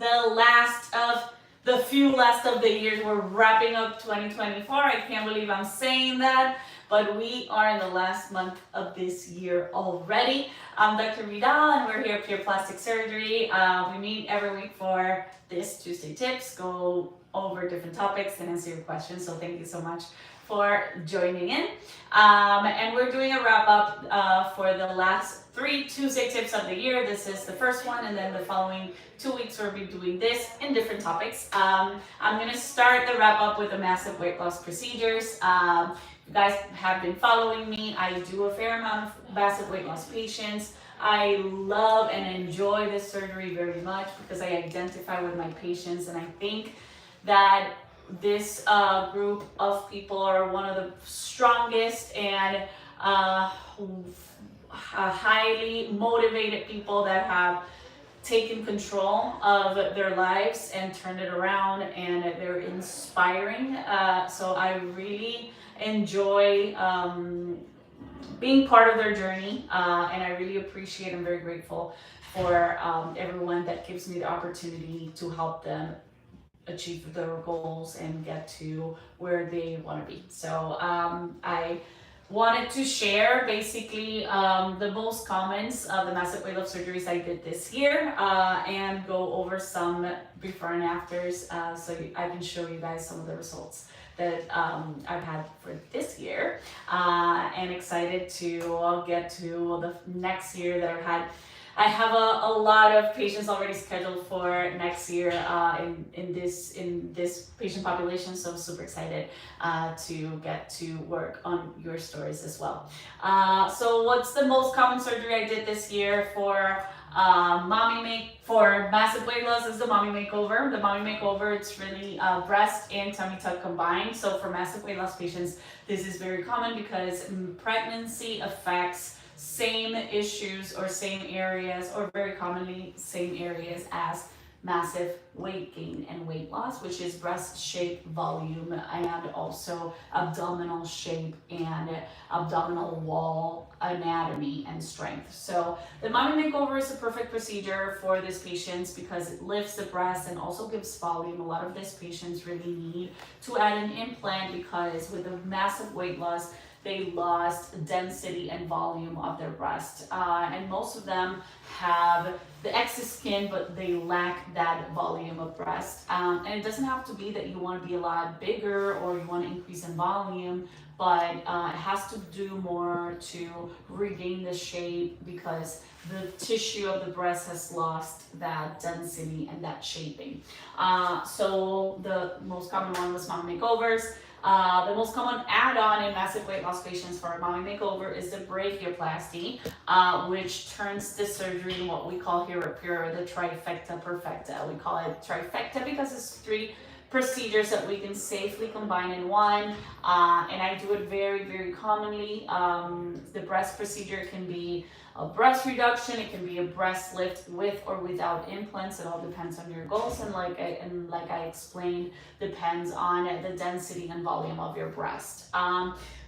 the last of the years. We're wrapping up 2024. I can't believe I'm saying that, but we are in the last month of this year already. I'm Dr. Vidal, and we're here at Pure Plastic Surgery. We meet every week for this Tuesday Tips, go over different topics and answer your questions. So thank you so much for joining in. And we're doing a wrap up for the last 3 Tuesday Tips of the year. This is the first one, and then the following 2 weeks we'll be doing this in different topics. I'm going to start the wrap up with the massive weight loss procedures. You guys have been following me. I do a fair amount of massive weight loss patients. I love and enjoy this surgery very much because I identify with my patients, and I think that this group of people are one of the strongest and highly motivated people that have taken control of their lives and turned it around, and they're inspiring. So I really enjoy being part of their journey, and I really appreciate and very grateful for everyone that gives me the opportunity to help them achieve their goals and get to where they want to be. So I wanted to share basically the most comments of the massive weight loss surgeries I did this year, and go over some before and afters, so I can show you guys some of the results that I've had for this year, and excited to get to the next year that I've had. I have a lot of patients already scheduled for next year in this patient population, so I'm super excited to get to work on your stories as well. So what's the most common surgery I did this year for for massive weight loss is the mommy makeover. The mommy makeover, it's really breast and tummy tuck combined. So for massive weight loss patients, this is very common because pregnancy affects same issues or same areas, or very commonly same areas as massive weight gain and weight loss, which is breast shape, volume, and also abdominal shape and abdominal wall anatomy and strength. So the mommy makeover is a perfect procedure for these patients because it lifts the breast and also gives volume. A lot of these patients really need to add an implant because with the massive weight loss, they lost density and volume of their breast. And most of them have the excess skin, but they lack that volume of breast. And it doesn't have to be that you want to be a lot bigger or you want to increase in volume, but it has to do more to regain the shape because the tissue of the breast has lost that density and that shaping. So the most common one was mommy makeovers. The most common add-on in massive weight loss patients for a mommy makeover is the brachioplasty, which turns the surgery in what we call here at Pure the trifecta perfecta. We call it trifecta because it's 3 procedures that we can safely combine in one, and I do it very, very commonly. The breast procedure can be a breast reduction, it can be a breast lift with or without implants. It all depends on your goals, and like I explained, depends on the density and volume of your breast.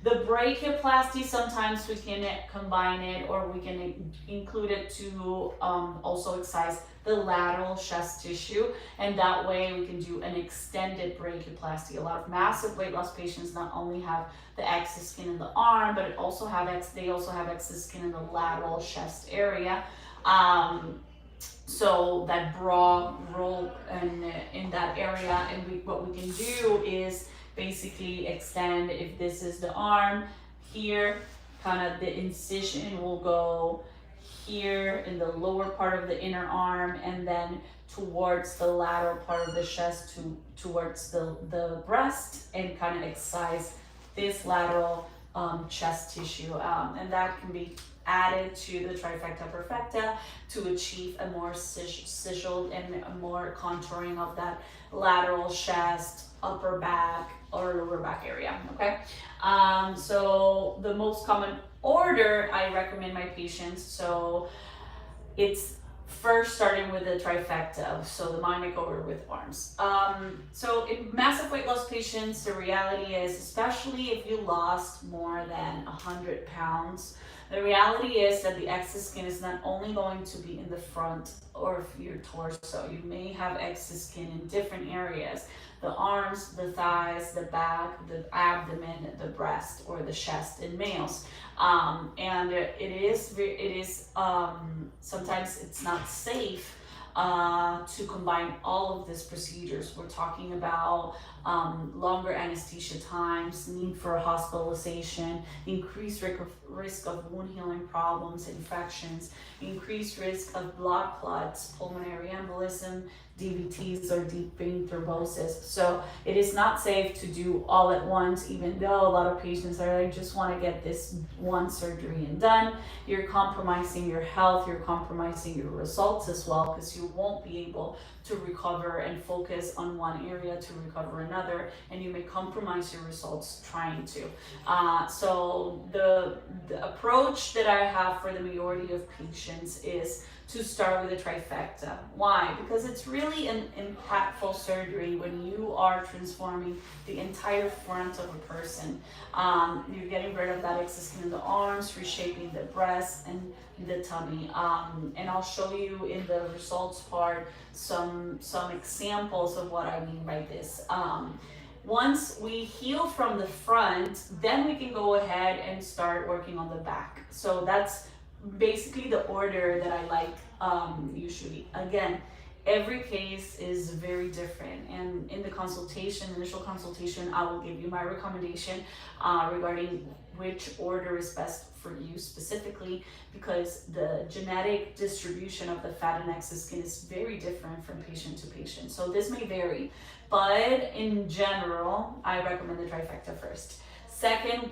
The brachioplasty, sometimes we can combine it or we can include it to also excise the lateral chest tissue, and that way we can do an extended brachioplasty. A lot of massive weight loss patients not only have the excess skin in the arm, but they also have excess skin in the lateral chest area. So that bra roll in that area, and what we can do is basically extend. If this is the arm here, kind of the incision will go here in the lower part of the inner arm, and then towards the lateral part of the chest towards the breast, and kind of excise this lateral chest tissue, and that can be added to the trifecta perfecta to achieve a more sizzled and a more contouring of that lateral chest, upper back or lower back area. Okay, so the most common order I recommend my patients, so it's first starting with the trifecta, so the mommy makeover with arms. So in massive weight loss patients, the reality is, especially if you lost more than 100 pounds, The reality is that the excess skin is not only going to be in the front of your torso. You may have excess skin in different areas: the arms, the thighs, the back, the abdomen, the breast, or the chest in males. And it is sometimes it's not safe to combine all of these procedures. We're talking about longer anesthesia times, need for hospitalization, increased risk of wound healing problems, infections, increased risk of blood clots, pulmonary embolism, DVTs, or deep vein thrombosis. So it is not safe to do all at once, even though a lot of patients are like, just want to get this one surgery and done. You're compromising your health, you're compromising your results as well, because you won't be able to recover and focus on one area to recover another, and you may compromise your results trying to. So the approach that I have for the majority of patients is to start with a trifecta. Why? Because it's really an impactful surgery when you are transforming the entire front of a person. You're getting rid of that excess skin in the arms, reshaping the breast and the tummy. And I'll show you in the results part some examples of what I mean by this. Once we heal from the front, then we can go ahead and start working on the back. So that's basically the order that I like usually. Again, every case is very different, and in the initial consultation, I will give you my recommendation regarding which order is best for you specifically, because the genetic distribution of the fat and excess skin is very different from patient to patient. So this may vary, but in general, I recommend the trifecta first. Second,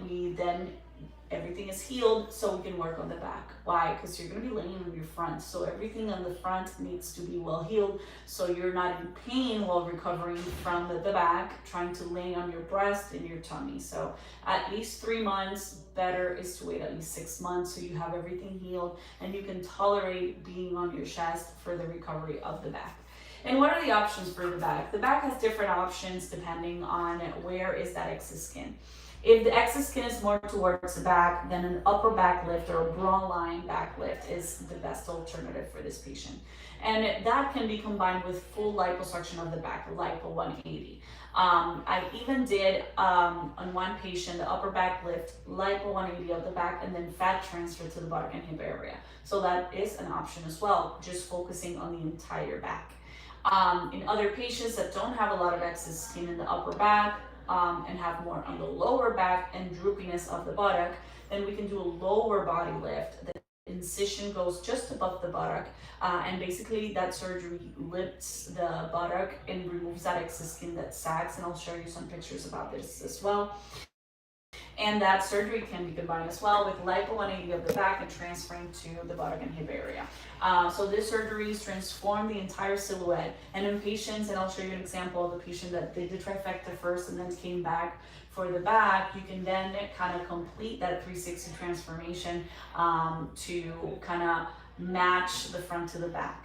everything is healed, so we can work on the back. Why? Because you're going to be laying on your front, so everything on the front needs to be well healed, so you're not in pain while recovering from the back, trying to lay on your breast and your tummy. So at least 3 months. Better is to wait at least 6 months, so you have everything healed and you can tolerate being on your chest for the recovery of the back. And what are the options for the back? The back has different options depending on where is that excess skin. If the excess skin is more towards the back, then an upper back lift or a broad line back lift is the best alternative for this patient. And that can be combined with full liposuction of the back, lipo 180. I even did on one patient, the upper back lift, lipo 180 of the back, and then fat transfer to the buttock and hip area. So that is an option as well, just focusing on the entire back. In other patients that don't have a lot of excess skin in the upper back, and have more on the lower back and droopiness of the buttock, then we can do a lower body lift. The incision goes just above the buttock, and basically that surgery lifts the buttock and removes that excess skin that sags, and I'll show you some pictures about this as well. And that surgery can be combined as well with lipo 180 of the back and transferring to the buttock and hip area. So this surgeries transform the entire silhouette. And in patients, and I'll show you an example of a patient that did the trifecta first and then came back for the back, you can then kind of complete that 360 transformation to kind of match the front to the back.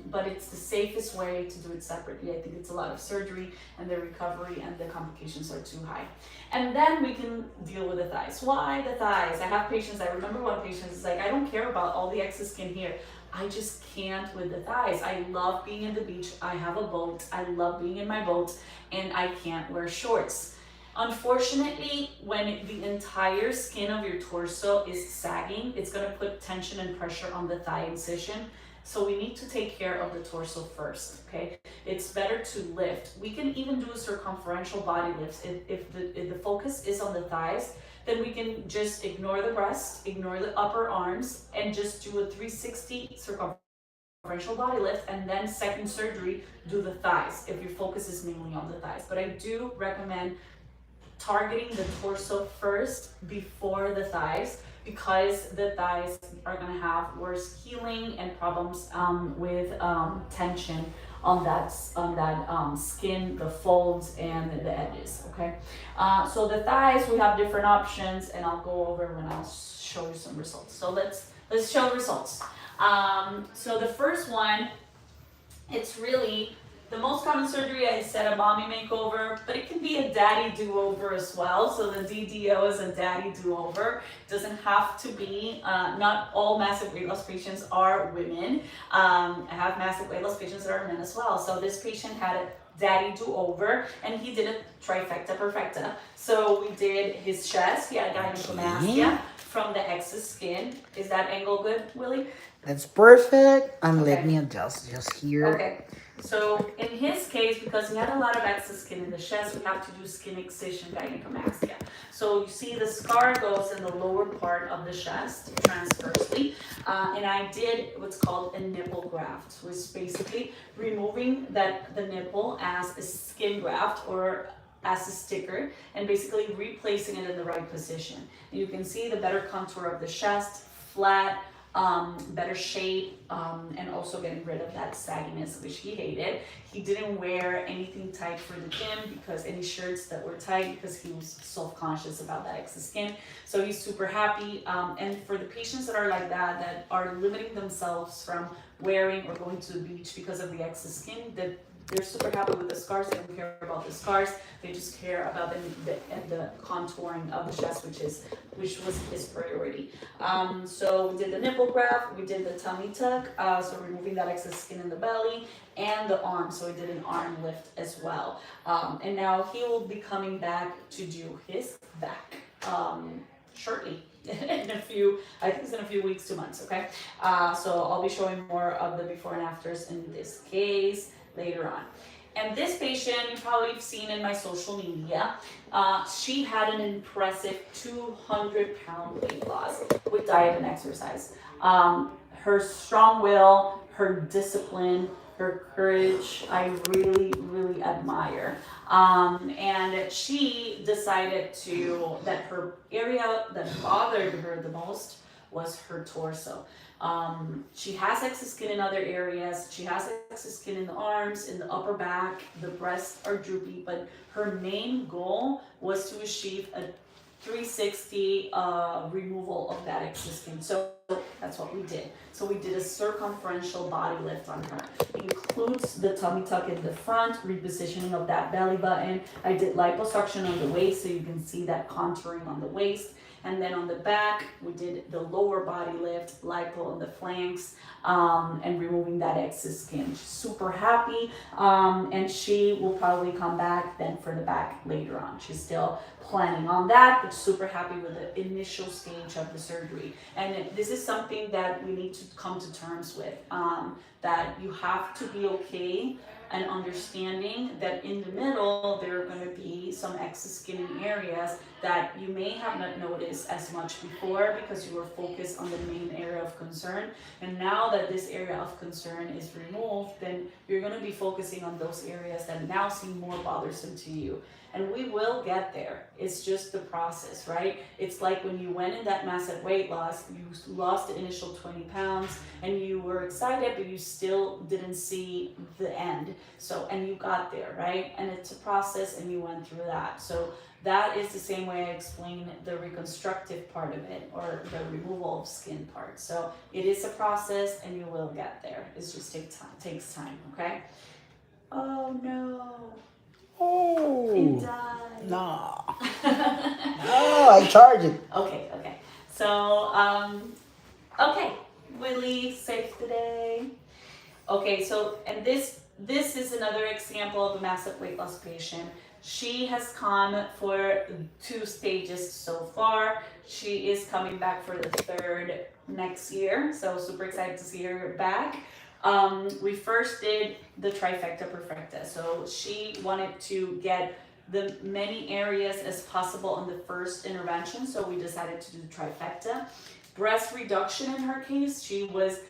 But it's the safest way to do it separately. I think it's a lot of surgery, and the recovery and the complications are too high. And then we can deal with the thighs. Why the thighs? I have patients, I remember one patient is like, I don't care about all the excess skin here. I just can't with the thighs. I love being in the beach. I have a boat. I love being in my boat, and I can't wear shorts. Unfortunately, when the entire skin of your torso is sagging, it's going to put tension and pressure on the thigh incision. So we need to take care of the torso first, okay? It's better to lift. We can even do a circumferential body lift. If the focus is on the thighs, then we can just ignore the breast, ignore the upper arms, and just do a 360 circumferential body lift, and then second surgery, do the thighs, if your focus is mainly on the thighs. But I do recommend targeting the torso first before the thighs, because the thighs are going to have worse healing and problems with tension on that skin, the folds, and the edges. Okay, so the thighs, we have different options, and I'll go over when I'll show you some results. So let's show results. So the first one, it's really The most common surgery, I said a mommy makeover, but it can be a daddy do-over as well. So the DDO is a daddy do-over. It doesn't have to be, not all massive weight loss patients are women. I have massive weight loss patients that are men as well. So this patient had a daddy do-over, and he did a trifecta perfecta. So we did his chest, he had a gynecomastia from the excess skin. Is that angle good, Willie? That's perfect. And let me adjust just here. Okay. So in his case, because he had a lot of excess skin in the chest, we have to do skin excision gynecomastia. So you see the scar goes in the lower part of the chest transversely, and I did what's called a nipple graft, which is basically removing the nipple as a skin graft or as a sticker, and basically replacing it in the right position. And you can see the better contour of the chest, flat, better shape, and also getting rid of that sagginess, which he hated. He didn't wear anything tight for the gym, because any shirts that were tight, because he was self-conscious about that excess skin. So he's super happy. And for the patients that are like that are limiting themselves from wearing or going to the beach because of the excess skin, that they're super happy with the scars. They don't care about the scars. They just care about the contouring of the chest, which was his priority. So we did the nipple graft, we did the tummy tuck, so removing that excess skin in the belly, and the arm. So we did an arm lift as well. And now he will be coming back to do his back shortly. In a few, I think it's in a few weeks, 2 months, okay? So I'll be showing more of the before and afters in this case later on. And this patient, you probably have seen in my social media, she had an impressive 200-pound weight loss with diet and exercise. Her strong will, her discipline, her courage, I really, really admire. And she decided that her area that bothered her the most was her torso. She has excess skin in other areas. She has excess skin in the arms, in the upper back. The breasts are droopy, but her main goal was to achieve a 360 removal of that excess skin. So that's what we did. So we did a circumferential body lift on her. It includes the tummy tuck in the front, repositioning of that belly button. I did liposuction on the waist, so you can see that contouring on the waist. And then on the back, we did the lower body lift, lipo on the flanks, and removing that excess skin. She's super happy, and she will probably come back then for the back later on. She's still planning on that, but super happy with the initial stage of the surgery. And this is something that we need to come to terms with, that you have to be okay and understanding that in the middle there are going to be some excess skin in areas that you may have not noticed as much before because you were focused on the main area of concern. And now that this area of concern is removed, then you're going to be focusing on those areas that now seem more bothersome to you. And we will get there. It's just the process, right? It's like when you went in that massive weight loss, you lost the initial 20 pounds and you were excited, but you still didn't see the end. So, and you got there, right? And it's a process and you went through that. So that is the same way I explain the reconstructive part of it, or the removal of skin part. So it is a process and you will get there. It just takes time, okay? Oh no. Oh, It died. no. No, I charge it. Okay. So, okay. Willie, safe today. Okay, so, and this is another example of a massive weight loss patient. She has come for 2 stages so far. She is coming back for the 3rd next year. So super excited to see her back. We first did the trifecta perfecta. So she wanted to get the many areas as possible on the first intervention. So we decided to do the trifecta. Breast reduction in her case, she was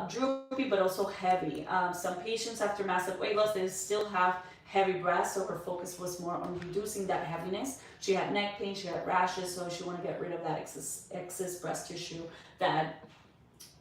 droopy but also heavy. Some patients after massive weight loss, they still have heavy breasts, so her focus was more on reducing that heaviness. She had neck pain, she had rashes, so she wanted to get rid of that excess breast tissue that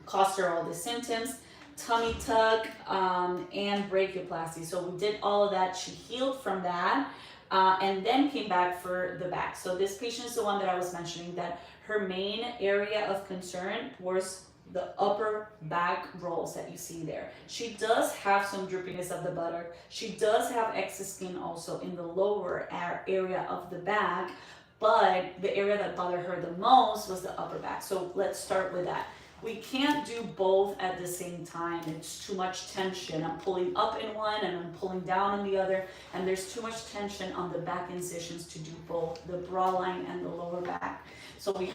caused her all the symptoms. Tummy tuck and brachioplasty. So we did all of that. She healed from that and then came back for the back. So this patient is the one that I was mentioning that her main area of concern was the upper back rolls that you see there. She does have some droopiness of the buttock. She does have excess skin also in the lower area of the back, but the area that bothered her the most was the upper back. So let's start with that. We can't do both at the same time. It's too much tension. I'm pulling up in one and I'm pulling down on the other, and there's too much tension on the back incisions to do both the bra line and the lower back. So we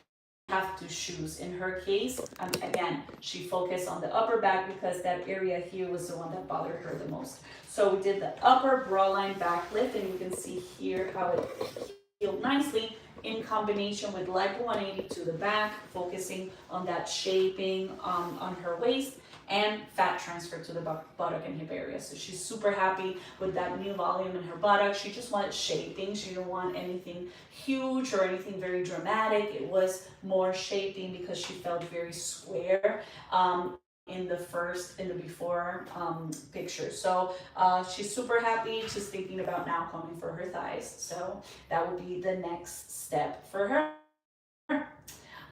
have to choose. In her case, again, she focused on the upper back because that area here was the one that bothered her the most. So we did the upper bra line back lift, and you can see here how it healed nicely in combination with lipo 180 to the back, focusing on that shaping on her waist, and fat transfer to the buttock and hip area. So she's super happy with that new volume in her buttock. She just wanted shaping. She didn't want anything huge or anything very dramatic. It was more shaping because she felt very square in the before picture. So she's super happy, just thinking about now coming for her thighs. So that would be the next step for her.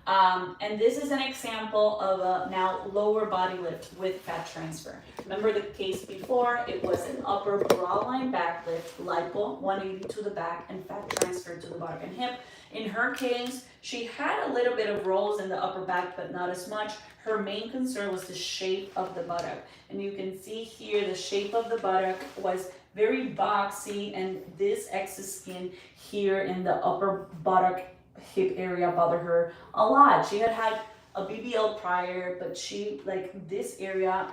And this is an example of a now lower body lift with fat transfer. Remember the case before, it was an upper bra line back lift, lipo 180 to the back, and fat transfer to the buttock and hip. In her case, she had a little bit of rolls in the upper back, but not as much. Her main concern was the shape of the buttock. And you can see here the shape of the buttock was very boxy, and this excess skin here in the upper buttock hip area bothered her a lot. She had a BBL prior, but she, like this area,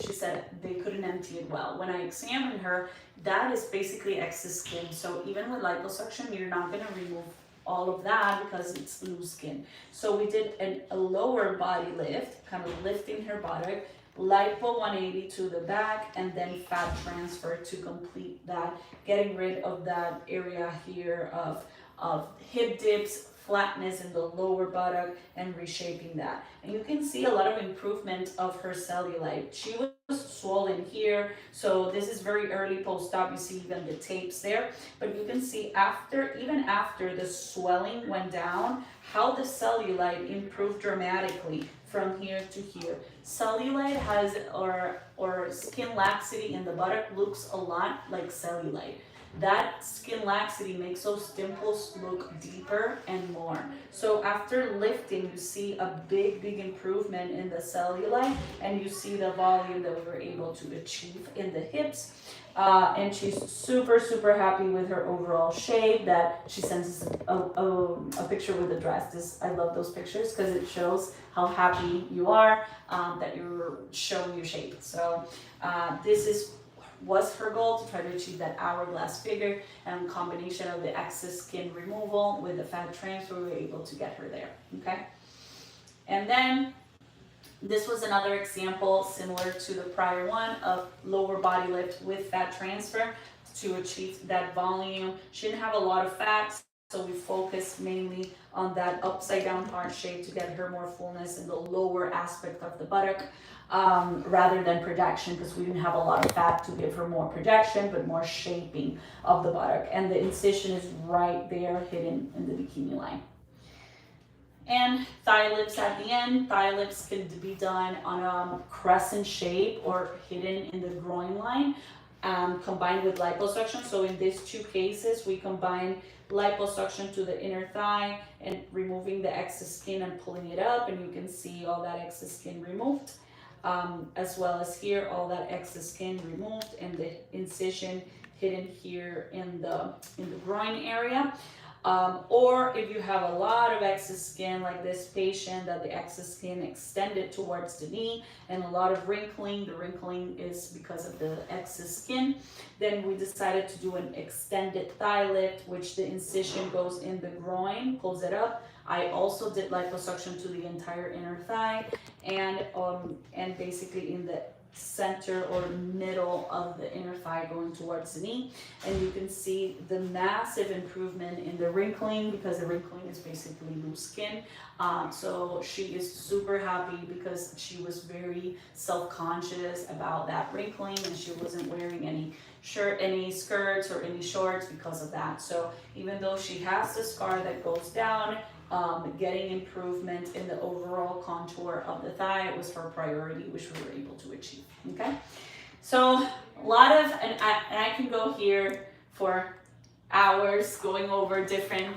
she said they couldn't empty it well. When I examined her, that is basically excess skin. So even with liposuction, you're not gonna remove all of that because it's loose skin. So we did a lower body lift, kind of lifting her buttock, lipo 180 to the back, and then fat transfer to complete that, getting rid of that area here of hip dips, flatness in the lower buttock, and reshaping that. And you can see a lot of improvement of her cellulite. She was swollen here, so this is very early post-op. You see even the tapes there, but you can see even after the swelling went down, how the cellulite improved dramatically from here to here. Cellulite has, or skin laxity in the buttock looks a lot like cellulite. That skin laxity makes those dimples look deeper and more. So after lifting, you see a big improvement in the cellulite, and you see the volume that we were able to achieve in the hips. And she's super happy with her overall shape. That she sends us a picture with the dress. I love those pictures because it shows how happy you are that you're showing your shape. So this was her goal, to try to achieve that hourglass figure, and combination of the excess skin removal with the fat transfer, we were able to get her there. Okay, and then this was another example similar to the prior one of lower body lift with fat transfer to achieve that volume. She didn't have a lot of fat, so we focused mainly on that upside down heart shape to get her more fullness in the lower aspect of the buttock, rather than projection, because we didn't have a lot of fat to give her more projection, but more shaping of the buttock. And the incision is right there, hidden in the bikini line. And thigh lifts at the end. Thigh lifts can be done on a crescent shape or hidden in the groin line, combined with liposuction. So in these two cases, we combine liposuction to the inner thigh and removing the excess skin and pulling it up, and you can see all that excess skin removed. As well as here, all that excess skin removed, and the incision hidden here in the groin area. Or if you have a lot of excess skin, like this patient, that the excess skin extended towards the knee and a lot of wrinkling, the wrinkling is because of the excess skin, then we decided to do an extended thigh lift, which the incision goes in the groin, pulls it up. I also did liposuction to the entire inner thigh, and basically in the center or middle of the inner thigh going towards the knee. And you can see the massive improvement in the wrinkling, because the wrinkling is basically loose skin. So she is super happy because she was very self-conscious about that wrinkling, and she wasn't wearing any skirts or any shorts because of that. So even though she has the scar that goes down, getting improvement in the overall contour of the thigh was her priority, which we were able to achieve. Okay, so a lot of, and I can go here for hours going over different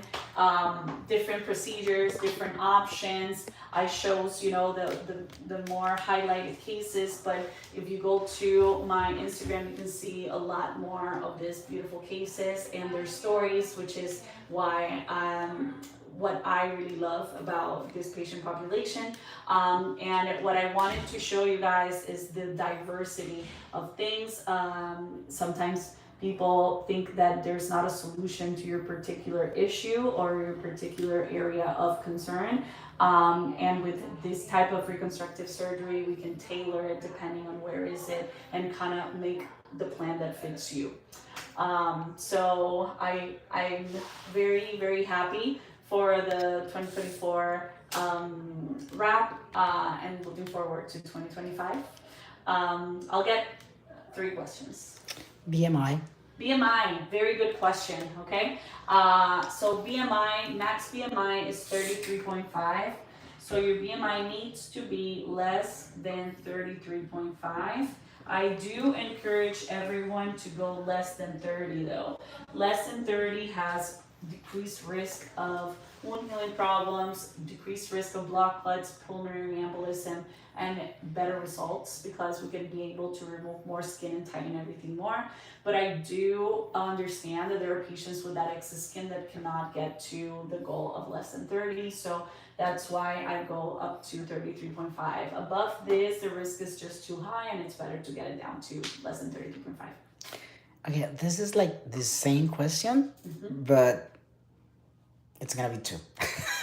procedures, different options. I shows, you know, the more highlighted cases, but if you go to my Instagram, you can see a lot more of these beautiful cases and their stories, which is why what I really love about this patient population. And what I wanted to show you guys is the diversity of things. Sometimes people think that there's not a solution to your particular issue or your particular area of concern. And with this type of reconstructive surgery, we can tailor it depending on where is it and kind of make the plan that fits you. So I'm very, very happy for the 2024 wrap and looking forward to 2025. I'll get 3 questions. BMI. BMI, very good question, okay? So BMI, max BMI is 33.5. So your BMI needs to be less than 33.5. I do encourage everyone to go less than 30 though. Less than 30 has decreased risk of wound healing problems, decreased risk of blood clots, pulmonary embolism, and better results because we can be able to remove more skin and tighten everything more. But I do understand that there are patients with that excess skin that cannot get to the goal of less than 30. So that's why I go up to 33.5. Above this, the risk is just too high and it's better to get it down to less than 33.5. Okay, this is like the same question, but it's gonna be 2.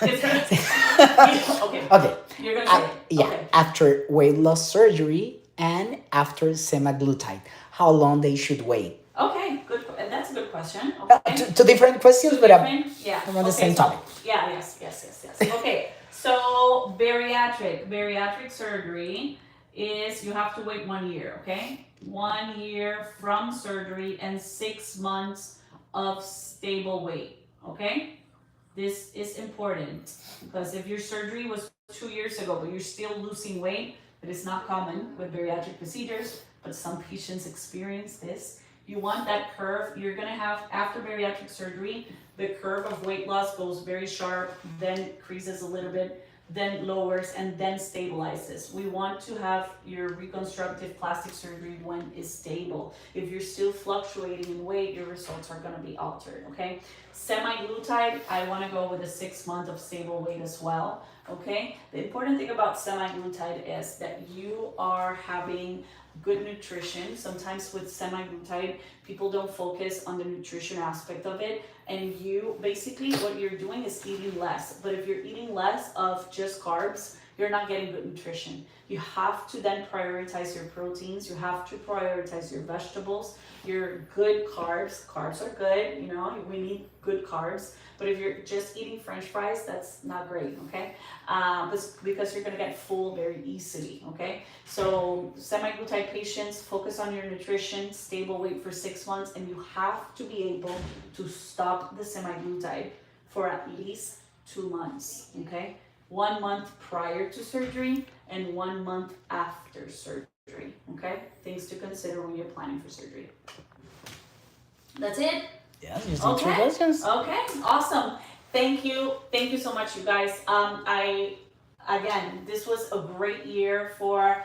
Okay. Okay. You're gonna say it. Yeah, Okay. after weight loss surgery and after semaglutide, how long they should wait? Okay, good. And that's a good question. Okay. Two different questions, but Different? Yeah. on the Okay, same so- topic. Yeah, yes. Okay, so bariatric surgery is you have to wait 1 year, okay? 1 year from surgery and 6 months of stable weight, okay? This is important because if your surgery was 2 years ago, but you're still losing weight, that is not common with bariatric procedures, but some patients experience this. You want that curve, you're gonna have, after bariatric surgery, the curve of weight loss goes very sharp, then increases a little bit, then lowers, and then stabilizes. We want to have your reconstructive plastic surgery when it's stable. If you're still fluctuating in weight, your results are gonna be altered, okay? Semaglutide, I wanna go with a 6 month of stable weight as well, okay? The important thing about semaglutide is that you are having good nutrition. Sometimes with semaglutide, people don't focus on the nutrition aspect of it, and you basically what you're doing is eating less. But if you're eating less of just carbs, you're not getting good nutrition. You have to then prioritize your proteins, you have to prioritize your vegetables, your good carbs. Carbs are good, you know, we need good carbs. But if you're just eating French fries, that's not great, okay? Because you're gonna get full very easily, okay? So semaglutide patients, focus on your nutrition, stable weight for 6 months, and you have to be able to stop the semaglutide for at least 2 months, okay? 1 month prior to surgery and 1 month after surgery, okay? Things to consider when you're planning for surgery. That's it. Yeah, just 2 questions. Okay, awesome. Thank you so much, you guys. Again, this was a great year for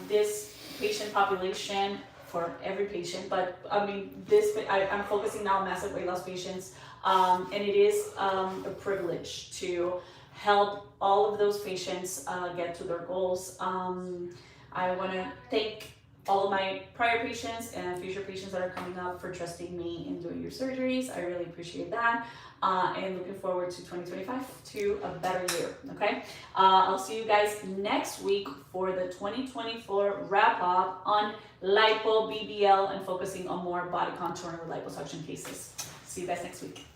this patient population, for every patient, but I mean, I'm focusing now on massive weight loss patients, and it is a privilege to help all of those patients get to their goals. I want to thank all of my prior patients and future patients that are coming up for trusting me in doing your surgeries. I really appreciate that. And looking forward to 2025 to a better year, okay? I'll see you guys next week for the 2024 wrap up on lipo, BBL, and focusing on more body contouring with liposuction cases. See you guys next week.